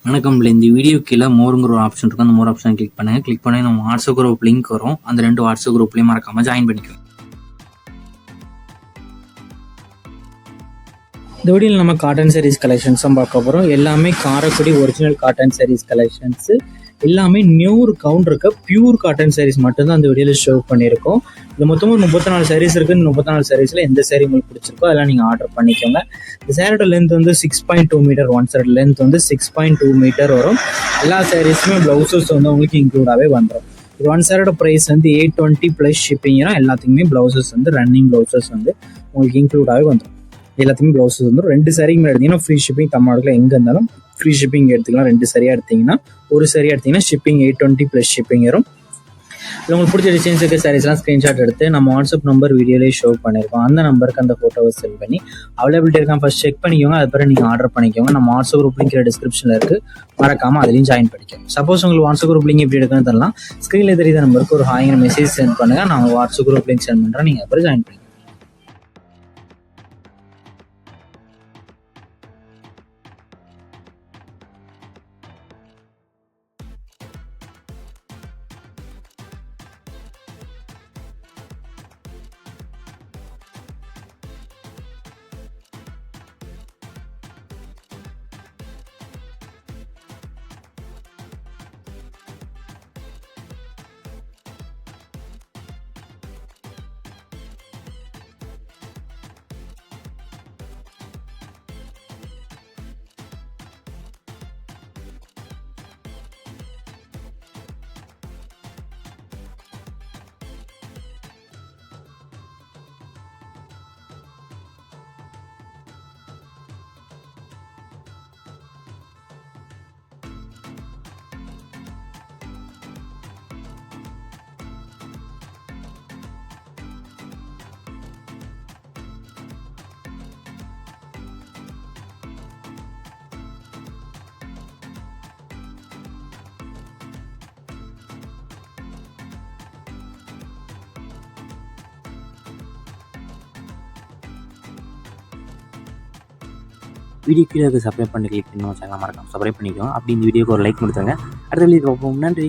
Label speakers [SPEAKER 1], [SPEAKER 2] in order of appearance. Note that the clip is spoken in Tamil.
[SPEAKER 1] வணக்கம். இந்த வீடியோ கீழே மோருங்கிற ஒரு ஆப்ஷன் இருக்கும். அந்த மோர் ஆப்ஷன் கிளிக் பண்ணுங்கள். கிளிக் பண்ணி நம்ம வாட்ஸ்அப் குரூப் லிங்க் வரும். அந்த 2 வாட்ஸ்அப் குரூப்லேயும் மறக்காமல் ஜாயின் பண்ணிக்கோங்க. இந்த வீடியோவில் நம்ம காட்டன் சாரீஸ் கலெக்ஷன்ஸும் பார்க்க போகிறோம். எல்லாமே Karaikudi original cotton sarees collections. எல்லாமே நியூர் கவுண்ட் இருக்க பியூர் காட்டன் சாரீஸ் மட்டும்தான் அந்த வீடியோவில் ஷோ பண்ணியிருக்கோம். இது மொத்தமாக 34 சாரீஸ் இருக்குது. இந்த 34 சாரீஸில் எந்த சாரீ உங்களுக்கு பிடிச்சிருக்கோ அதெல்லாம் நீங்கள் ஆர்டர் பண்ணிக்கோங்க. இந்த சாரியோட லென்த் வந்து 6.2 மீட்டர், ஒன் சைடு லென்த் வந்து 6.2 மீட்டர் வரும். எல்லா சாரீஸுமே ப்ளவுசஸ் வந்து உங்களுக்கு இன்க்ளூடாகவே வந்துடும். இது ஒன் சாரோட ப்ரைஸ் வந்து 820 ப்ளஸ் ஷிப்பிங்னா எல்லாத்துக்குமே ப்ளவுசஸ் வந்து ரன்னிங் ப்ளவுசஸ் வந்து உங்களுக்கு இன்க்ளூடாகவே வந்துடும். எல்லாத்துக்குமே ப்ளவுசஸ் வந்து 2 சாரிக்கு மேலே எடுத்தீங்கன்னா ஃப்ரீ ஷிப்பிங். தமிழ்நாட்டில் எங்கே இருந்தாலும் ஃப்ரீ ஷிப்பிங் எடுத்துக்கலாம். 2 சரியாக எடுத்தீங்கன்னா, ஒரு சரியாக எடுத்தீங்கன்னா ஷிப்பிங் 820 ப்ளஸ் ஷிப்பிங் வரும். இல்லை உங்களுக்கு பிடிச்ச டிசைன்ஸ் இருக்க சாரீஸ்லாம் ஸ்க்ரீன்ஷாட் எடுத்து நம்ம வாட்ஸ்அப் நம்பர் வீடியோலேயே ஷோ பண்ணியிருக்கோம். அந்த நம்பருக்கு அந்த ஃபோட்டோவை சென்ட் பண்ணி அவைலபிலிட்டி இருக்கான் ஃபர்ஸ்ட் செக் பண்ணிக்கோங்க. அது பிறகு நீங்கள் ஆர்டர் பண்ணிக்கோங்க. நம்ம வாட்ஸ்அப் குரூப் லிங்க் டிஸ்கிரிப்ஷனில் இருக்குது, மறக்காமல் அதுலேயும் ஜாயின் பண்ணிக்கோங்க. சப்போஸ் உங்களுக்கு வாட்ஸ்அப் குரூப் லிங்க் எப்படி எடுக்கணும்னு தெரியலாம், ஸ்க்ரீனில் தெரியுற நம்பருக்கு ஒரு ஹாய்ங்கிற மெசேஜ் சென்ட் பண்ணுங்கள். நான் வாட்ஸ்அப் குரூப் லிங்க் சென்ட் பண்ணுறேன், நீங்கள் அப்புறம் ஜாயின் பண்ணிக்கோங்க. வீடியோ கீழே சப்ஸ்கிரைப் பண்ணி கிளிக் பண்ணி சேனல் மறக்காம சப்ஸ்கிரைப் பண்ணிக்கோங்க. அப்படி இந்த வீடியோக்கு ஒரு லைக் கொடுத்துருங்க. அடுத்த வீடியோ பார்ப்போம். நன்றி.